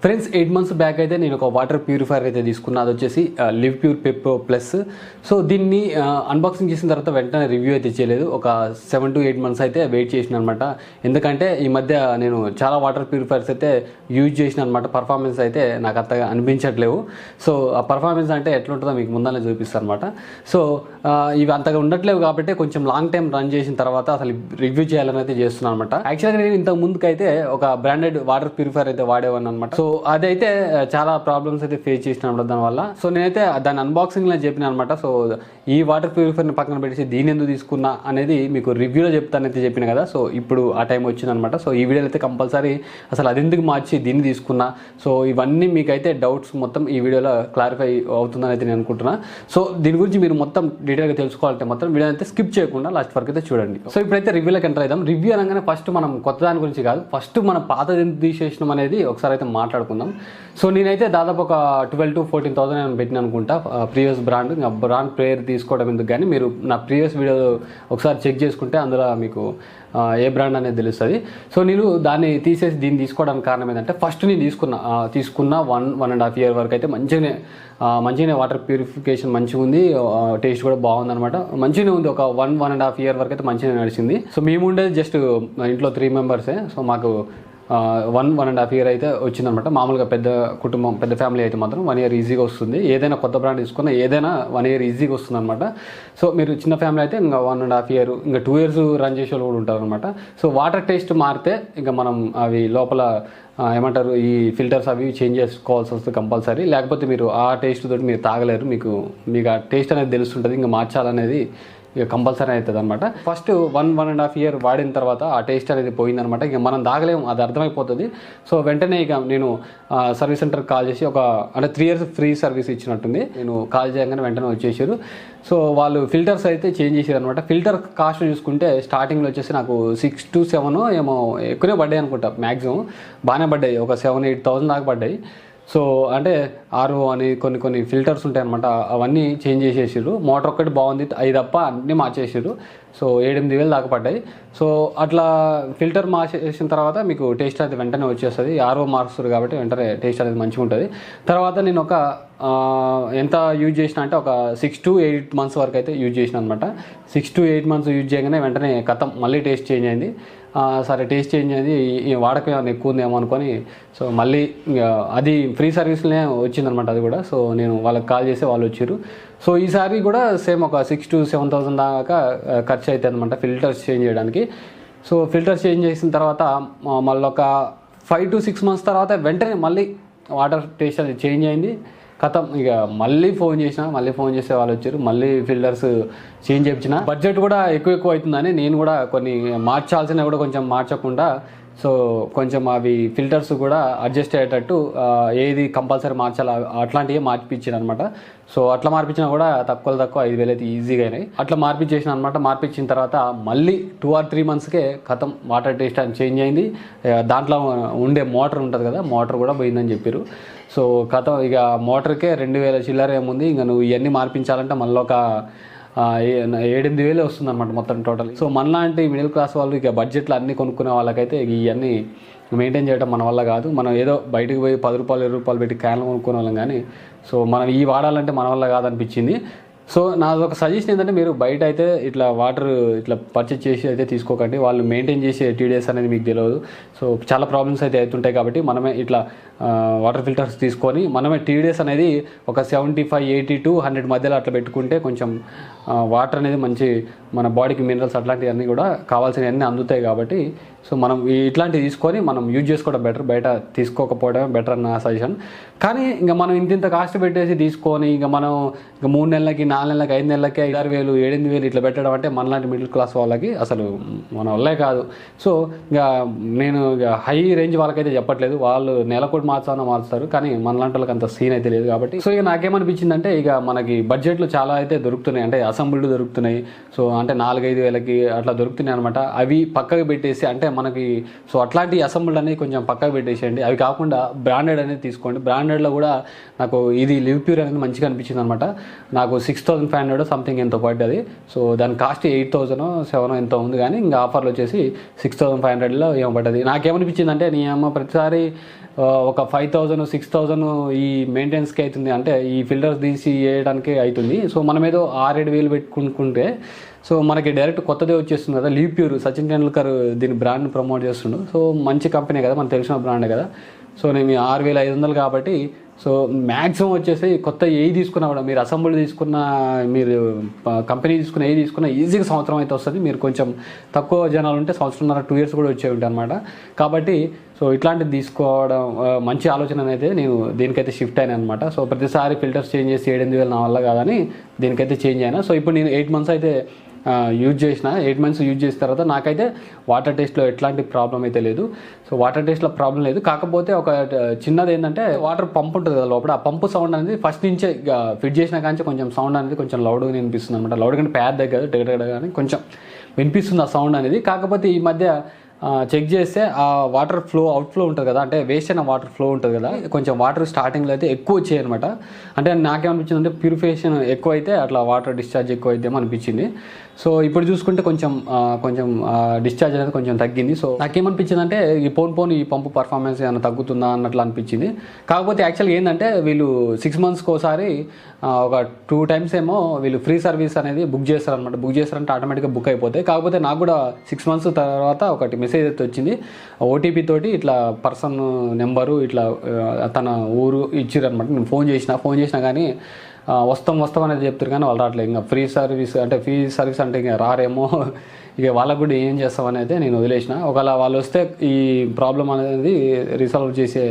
Friends 8 months back అయితే నేను ఒక వాటర్ ప్యూరిఫైయర్ అయితే తీసుకున్నా. అది వచ్చేసి లివ్ ప్యూర్ పెప్పో ప్లస్. సో దీన్ని అన్బాక్సింగ్ చేసిన తర్వాత వెంటనే రివ్యూ అయితే చేయలేదు. ఒక 7 to 8 months అయితే వెయిట్ చేసిన అనమాట. ఎందుకంటే ఈ మధ్య నేను చాలా వాటర్ ప్యూరిఫైయర్స్ అయితే యూజ్ చేసిన అనమాట. పర్ఫార్మెన్స్ అయితే నాకు అంతగా అనిపించట్లేవు. సో ఆ పర్ఫార్మెన్స్ అంటే ఎట్లుంటుందో మీకు ముందనే చూపిస్తాను అనమాట. సో ఇవి అంతగా ఉండట్లేవు కాబట్టి కొంచెం లాంగ్ టైం రన్ చేసిన తర్వాత అసలు రివ్యూ చేయాలని అయితే చేస్తున్నాను అనమాట. యాక్చువల్గా నేను ఇంతకు ముందుకైతే ఒక బ్రాండెడ్ వాటర్ ప్యూరిఫైయర్ అయితే వాడేవాడిని అనమాట. సో అదైతే చాలా ప్రాబ్లమ్స్ అయితే ఫేస్ చేసిన దానివల్ల. సో నేనైతే దాని అన్బాక్సింగ్లో చెప్పిన అనమాట. సో ఈ వాటర్ ప్యూరిఫైర్ని పక్కన పెట్టేసి దీని ఎందుకు తీసుకున్నా అనేది మీకు రివ్యూలో చెప్తానైతే చెప్పిన కదా. సో ఇప్పుడు ఆ టైం వచ్చిందనమాట. సో ఈ వీడియోలో అయితే కంపల్సరీ అసలు అది ఎందుకు మార్చి దీన్ని తీసుకున్నా, సో ఇవన్నీ మీకైతే డౌట్స్ మొత్తం ఈ వీడియోలో క్లారిఫై అవుతుందని అయితే నేను అనుకుంటున్నా. సో దీని గురించి మీరు మొత్తం డీటెయిల్గా తెలుసుకోవాలంటే మొత్తం వీడియో అయితే స్కిప్ చేయకుండా లాస్ట్ వరకు అయితే చూడండి. సో ఇప్పుడైతే రివ్యూలోకి ఎంటర్ అవుదాం. రివ్యూ అనగానే ఫస్ట్ మనం కొత్త దాని గురించి కాదు, ఫస్ట్ మన పాతది ఎందుకు తీసేసినాం అనేది ఒకసారి అయితే మాట్లాడుకుందాం. సో నేనైతే దాదాపు ఒక 12,000 to 14,000 నేను పెట్టిన అనుకుంటా ప్రీవియస్ బ్రాండ్. ఇంకా బ్రాండ్ పేరు తీసుకోవడం ఎందుకు కానీ మీరు నా ప్రీవియస్ వీడియో ఒకసారి చెక్ చేసుకుంటే అందులో మీకు ఏ బ్రాండ్ అనేది తెలుస్తుంది. సో నేను దాన్ని తీసేసి దీన్ని తీసుకోవడానికి కారణం ఏంటంటే ఫస్ట్ నేను తీసుకున్న 1.5 year వరకు అయితే మంచిగానే వాటర్ ప్యూరిఫికేషన్ మంచిగా ఉంది, టేస్ట్ కూడా బాగుంది అనమాట. మంచిగానే ఉంది. ఒక 1.5 year వరకు అయితే మంచిగా నడిచింది. సో మేము ఉండేది జస్ట్ ఇంట్లో 3 members. సో మాకు 1.5 year అయితే వచ్చిందనమాట. మామూలుగా పెద్ద కుటుంబం, పెద్ద ఫ్యామిలీ అయితే మాత్రం 1 year ఈజీగా వస్తుంది. ఏదైనా కొత్త బ్రాండ్ తీసుకున్నా ఏదైనా 1 year ఈజీగా వస్తుంది అనమాట. సో మీరు చిన్న ఫ్యామిలీ అయితే ఇంకా 1.5 year, ఇంకా 2 years రన్ చేసే వాళ్ళు కూడా ఉంటారు అనమాట. సో వాటర్ టేస్ట్ మారితే ఇంకా మనం అవి లోపల ఏమంటారు ఈ ఫిల్టర్స్ అవి చేంజ్ చేసుకోవాల్సి వస్తుంది కంపల్సరీ. లేకపోతే మీరు ఆ టేస్ట్ తోటి మీరు తాగలేరు. మీకు ఆ టేస్ట్ అనేది తెలుస్తుంటుంది. ఇంకా మార్చాలనేది ఇక కంపల్సరీ అవుతుంది అనమాట. ఫస్ట్ 1.5 year వాడిన తర్వాత ఆ టేస్ట్ అనేది పోయిందనమాట. ఇక మనం తాగలేము, అది అర్థమైపోతుంది. సో వెంటనే ఇక నేను సర్వీస్ సెంటర్కి కాల్ చేసి అంటే 3 years ఫ్రీ సర్వీస్ ఇచ్చినట్టుంది. నేను కాల్ చేయగానే వెంటనే వచ్చేసారు. సో వాళ్ళు ఫిల్టర్స్ అయితే చేంజ్ చేసారు అనమాట. ఫిల్టర్ కాస్ట్ చూసుకుంటే స్టార్టింగ్లో వచ్చేసి నాకు 6 to 7 ఏమో ఎక్కువనే పడ్డాయి అనుకుంటా. మ్యాక్సిమం బాగానే పడ్డాయి, ఒక 7,000-8,000 దాకా పడ్డాయి. సో అంటే ఆర్ఓ అని కొన్ని ఫిల్టర్స్ ఉంటాయి అనమాట. అవన్నీ చేంజ్ చేసేసారు. మోటార్ ఒక్కటి బాగుంది, అవి తప్ప అన్నీ మార్చేసారు. సో 7-8 వేలు దాకా పడ్డాయి. సో అట్లా ఫిల్టర్ మార్చేసిన తర్వాత మీకు టేస్ట్ అనేది వెంటనే వచ్చేస్తుంది. ఆర్ఓ మార్చుస్తారు కాబట్టి వెంటనే టేస్ట్ అనేది మంచిగా ఉంటుంది. తర్వాత నేను ఎంత యూజ్ చేసిన అంటే ఒక 6 to 8 months వరకు అయితే యూజ్ చేసిన అనమాట. 6 to 8 months యూజ్ చేయగానే వెంటనే మళ్ళీ టేస్ట్ చేంజ్ అయింది. సరే టేస్ట్ చేంజ్ అయింది, వాడకం ఏమైనా ఎక్కువ ఉందేమో అనుకొని సో మళ్ళీ అది ఫ్రీ సర్వీస్లోనే వచ్చిందనమాట అది కూడా. సో నేను వాళ్ళకి కాల్ చేసి వాళ్ళు వచ్చారు. సో ఈసారి కూడా సేమ్ ఒక 6 to 7,000 దాకా ఖర్చు అవుతుంది అనమాట ఫిల్టర్స్ చేంజ్ చేయడానికి. సో ఫిల్టర్స్ చేంజ్ చేసిన తర్వాత మళ్ళీ ఒక 5 to 6 months తర్వాత వెంటనే మళ్ళీ వాటర్ టేస్ట్ అనేది చేంజ్ అయింది. కథం ఇక మళ్ళీ ఫోన్ చేస్తే వాళ్ళు వచ్చారు. మళ్ళీ ఫిల్టర్స్ చేంజ్ చేయించిన. బడ్జెట్ కూడా ఎక్కువ అవుతుందని నేను కూడా కొన్ని మార్చాల్సినవి కూడా కొంచెం మార్చకుండా సో కొంచెం అవి ఫిల్టర్స్ కూడా అడ్జస్ట్ అయ్యేటట్టు ఏది కంపల్సరీ మార్చాలి అట్లాంటివి మార్పించాను అనమాట. సో అట్లా మార్పించినా కూడా తక్కువ 5,000 అయితే ఈజీగా అయినాయి. అట్లా మార్పించేసిన అనమాట. మార్పించిన తర్వాత మళ్ళీ 2 or 3 monthsకే కథం వాటర్ టేస్ట్ అని చేంజ్ అయింది. దాంట్లో ఉండే మోటార్ ఉంటుంది కదా, మోటార్ కూడా పోయిందని చెప్పారు. సో కథం ఇక మోటార్కే 2,000 చిల్లర ఏముంది. ఇంకా నువ్వు ఇవన్నీ మార్పించాలంటే మళ్ళీ ఒక 7-8 వేలు వస్తుంది అనమాట మొత్తం టోటల్. సో మనలాంటి మిడిల్ క్లాస్ వాళ్ళు ఇక బడ్జెట్లో అన్నీ కొనుక్కునే వాళ్ళకైతే ఇవన్నీ మెయింటైన్ చేయడం మన వల్ల కాదు. మనం ఏదో బయటకు పోయి 10 రూపాయలు 20 రూపాయలు పెట్టి క్యాన్లు కొనుక్కునే వాళ్ళం కానీ సో మనం ఈ వాడాలంటే మన వల్ల కాదనిపించింది. సో నాది ఒక సజెషన్ ఏంటంటే మీరు బయట అయితే ఇట్లా వాటర్ ఇట్లా పర్చేజ్ చేసి అయితే తీసుకోకండి. వాళ్ళు మెయింటైన్ చేసే TDS అనేది మీకు తెలియదు. సో చాలా ప్రాబ్లమ్స్ అయితే అవుతుంటాయి కాబట్టి మనమే ఇట్లా వాటర్ ఫిల్టర్స్ తీసుకొని మనమే TDS అనేది ఒక 75, 80 to 100 మధ్యలో అట్లా పెట్టుకుంటే కొంచెం వాటర్ అనేది మంచి మన బాడీకి మినరల్స్ అట్లాంటివన్నీ కూడా కావాల్సినవన్నీ అందుతాయి కాబట్టి సో మనం ఇట్లాంటివి తీసుకొని మనం యూజ్ చేసుకోవడం బెటర్, బయట తీసుకోకపోవడమే బెటర్ అన్న సజెషన్. కానీ ఇంకా మనం ఇంత కాస్ట్ పెట్టేసి తీసుకొని ఇంకా 3 నెలలకి 4 నెలలకి 5 నెలలకి 6,000 7,000 ఇట్లా పెట్టడం అంటే మనలాంటి మిడిల్ క్లాస్ వాళ్ళకి అసలు మన వల్లే కాదు. సో ఇంకా నేను హై రేంజ్ వాళ్ళకైతే చెప్పట్లేదు, వాళ్ళు నెలకోటి మార్చుతారు కానీ మనలాంటి వాళ్ళకి అంత సీన్ అయితే లేదు కాబట్టి. సో ఇక నాకేమనిపించింది అంటే ఇక మనకి బడ్జెట్లో చాలా అయితే దొరుకుతున్నాయి, అంటే అసెంబ్ల్డ్ దొరుకుతున్నాయి. సో అంటే 4-5 వేలకి అట్లా దొరుకుతున్నాయి అనమాట. అవి పక్కకు పెట్టేసి అంటే మనకి సో అట్లాంటి అసెంబ్ల్డ్ అనేది కొంచెం పక్కకు పెట్టేసేయండి. అవి కాకుండా బ్రాండెడ్ అనేది తీసుకోండి. బ్రాండెడ్లో కూడా నాకు ఇది లివ్ ప్యూర్ అనేది మంచిగా అనిపించింది అనమాట. నాకు 6,500 సంథింగ్ ఎంతో పడ్డది. సో దాని కాస్ట్ 8,000 7 ఎంతో ఉంది కానీ ఇంకా ఆఫర్లో వచ్చేసి 6,500లో ఏమో పడ్డది. నాకేమనిపించింది అంటే నీ అమ్మ ప్రతిసారి ఒక 5,000 6,000 ఈ మెయింటెనెన్స్కి అవుతుంది, అంటే ఈ ఫిల్టర్స్ తీసి వేయడానికి అవుతుంది. సో మనం ఏదో 6-7 పెట్టుకుంటే సో మనకి డైరెక్ట్ కొత్తదే వచ్చేస్తుంది కదా. లివ్ ప్యూర్ సచిన్ టెండూల్కర్ దీని బ్రాండ్ని ప్రమోట్ చేస్తుండు. సో మంచి కంపెనీ కదా, మనకు తెలిసిన బ్రాండే కదా. సో నేను 6,500 కాబట్టి సో మ్యాక్సిమం వచ్చేసి కొత్త ఏది తీసుకున్నా కూడా, మీరు అసెంబ్లీ తీసుకున్న, మీరు కంపెనీ తీసుకున్న ఏది తీసుకున్నా ఈజీగా సంవత్సరం అయితే వస్తుంది. మీరు కొంచెం తక్కువ జనాలు ఉంటే 1.5-2 years కూడా వచ్చే ఉంటాయి అనమాట. కాబట్టి సో ఇట్లాంటిది తీసుకోవడం మంచి ఆలోచన అయితే నేను దీనికైతే షిఫ్ట్ అయినా అనమాట. సో ప్రతిసారి ఫిల్టర్స్ చేంజ్ చేసి 7,000 నా వల్ల కాదని దీనికైతే చేంజ్ అయినా. సో ఇప్పుడు నేను 8 months అయితే యూజ్ చేసిన. 8 months యూజ్ చేసిన తర్వాత నాకైతే వాటర్ టేస్ట్లో ఎట్లాంటి ప్రాబ్లం అయితే లేదు. సో వాటర్ టేస్ట్లో ప్రాబ్లం లేదు. కాకపోతే ఒక చిన్నది ఏంటంటే వాటర్ పంప్ ఉంటుంది కదా లోపల, ఆ పంపు సౌండ్ అనేది ఫస్ట్ నుంచే ఫిట్ చేసిన కానీ కొంచెం సౌండ్ అనేది కొంచెం లౌడ్గా వినిపిస్తుంది అనమాట. లౌడ్గా అంటే ప్యాడ్ దగ్గర దగ్గర కానీ కొంచెం వినిపిస్తుంది ఆ సౌండ్ అనేది. కాకపోతే ఈ మధ్య చెక్ చేస్తే ఆ వాటర్ ఫ్లో అవుట్ఫ్లో ఉంటుంది కదా, అంటే వేస్ట్ అయిన వాటర్ ఫ్లో ఉంటుంది కదా, కొంచెం వాటర్ స్టార్టింగ్లో అయితే ఎక్కువ వచ్చాయి అనమాట. అంటే నాకేమనిపించింది అంటే ప్యూరిఫికేషన్ ఎక్కువ అయితే అట్లా వాటర్ డిశ్చార్జ్ ఎక్కువ అయితేమో అనిపించింది. సో ఇప్పుడు చూసుకుంటే కొంచెం డిశ్చార్జ్ అనేది కొంచెం తగ్గింది. సో నాకేమనిపించింది అంటే ఈ ఈ పంపు పర్ఫార్మెన్స్ ఏమైనా తగ్గుతుందా అన్నట్లు అనిపించింది. కాకపోతే యాక్చువల్గా ఏంటంటే వీళ్ళు 6 monthsకి ఒకసారి ఒక 2 times ఏమో వీళ్ళు ఫ్రీ సర్వీస్ అనేది బుక్ చేస్తారనమాట. బుక్ చేస్తారంటే ఆటోమేటిక్గా బుక్ అయిపోతాయి. కాకపోతే నాకు కూడా 6 months తర్వాత ఒకటి మెసేజ్ అయితే వచ్చింది, ఓటీపీ తోటి ఇట్లా పర్సన్ నెంబరు ఇట్లా తన ఊరు ఇచ్చిరనమాట. నేను ఫోన్ చేసినా కానీ వస్తాం అనేది చెప్తారు కానీ వాళ్ళు రావట్లేదు. ఇంకా ఫ్రీ సర్వీస్ అంటే ఇంకా రారేమో, ఇక వాళ్ళకు కూడా ఏం చేస్తామని అయితే నేను వదిలేసిన. ఒకవేళ వాళ్ళు వస్తే ఈ ప్రాబ్లం అనేది రిసాల్వ్ చేసే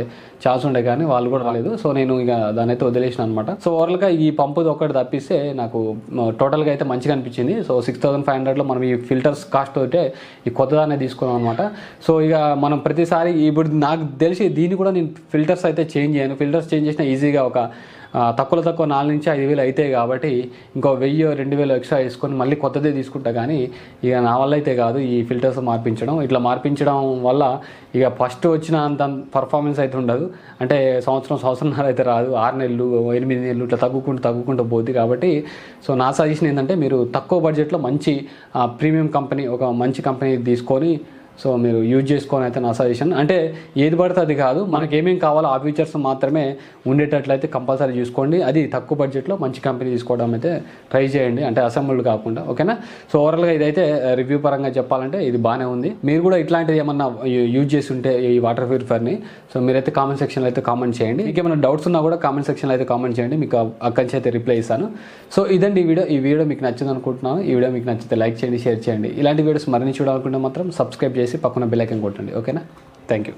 ఛాన్స్ ఉండే కానీ వాళ్ళు కూడా రాలేదు. సో నేను ఇక దాని అయితే వదిలేసిన అనమాట. సో ఓవరాల్గా ఈ పంపుది ఒకటి తప్పిస్తే నాకు టోటల్గా అయితే మంచిగా అనిపించింది. సో 6,500లో మనం ఈ ఫిల్టర్స్ కాస్ట్ అయితే ఈ కొత్తదాన్ని తీసుకున్నాం అనమాట. సో ఇక మనం ప్రతిసారి ఇప్పుడు నాకు తెలిసి దీన్ని కూడా నేను ఫిల్టర్స్ అయితే చేంజ్ చేయను. ఫిల్టర్స్ చేంజ్ చేసిన ఈజీగా ఒక తక్కువ 4,000-5,000 అవుతాయి కాబట్టి ఇంకో 1,000-2,000 ఎక్స్ట్రా వేసుకొని మళ్ళీ కొత్తదే తీసుకుంటా. కానీ ఇక నా వల్ల అయితే కాదు ఈ ఫిల్టర్స్ మార్పించడం వల్ల ఇక ఫస్ట్ వచ్చిన అంత పర్ఫార్మెన్స్ అయితే ఉండదు. అంటే సంవత్సరంన్నర అయితే రాదు, 6 నెలలు 8 నెలలు ఇట్లా తగ్గుకుంటూ పోతుంది. కాబట్టి సో నా సజెషన్ ఏంటంటే మీరు తక్కువ బడ్జెట్లో మంచి ప్రీమియం కంపెనీ, ఒక మంచి కంపెనీ తీసుకొని సో మీరు యూజ్ చేసుకొని అయితే నా సజెషన్. అంటే ఏది పడితే అది కాదు, మనకి ఏమేమి కావాలో ఆ ఫీచర్స్ మాత్రమే ఉండేటట్లయితే కంపల్సరీ చూసుకోండి. అది తక్కువ బడ్జెట్లో మంచి కంపెనీ తీసుకోవడం అయితే ట్రై చేయండి, అంటే అసెంబ్ల్డ్ కాకుండా. ఓకేనా? సో ఓవరాల్గా ఇదైతే రివ్యూ పరంగా చెప్పాలంటే ఇది బాగానే ఉంది. మీరు కూడా ఇట్లాంటిది ఏమన్నా యూజ్ చేసి ఉంటే ఈ వాటర్ ప్యూరిఫైర్ని సో మీరైతే కామెంట్ సెక్షన్లో అయితే కామెంట్ చేయండి. మీకు ఏమైనా డౌట్స్ ఉన్నా కూడా కామెంట్ సెక్షన్లో అయితే కామెంట్ చేయండి, మీకు అక్కడి నుంచి అయితే రిప్లై ఇస్తాను. సో ఇదండి ఈ వీడియో మీకు నచ్చింది అనుకుంటున్నాను. ఈ వీడియో మీకు నచ్చితే లైక్ చేయండి, షేర్ చేయండి. ఇలాంటి వీడియోస్ మరిన్ని చూడాలనుకుంటే మాత్రం సబ్స్క్రైబ్ చేసి పక్కన బెల్ ఐకాన్ కొట్టండి. ఓకేనా? Thank you.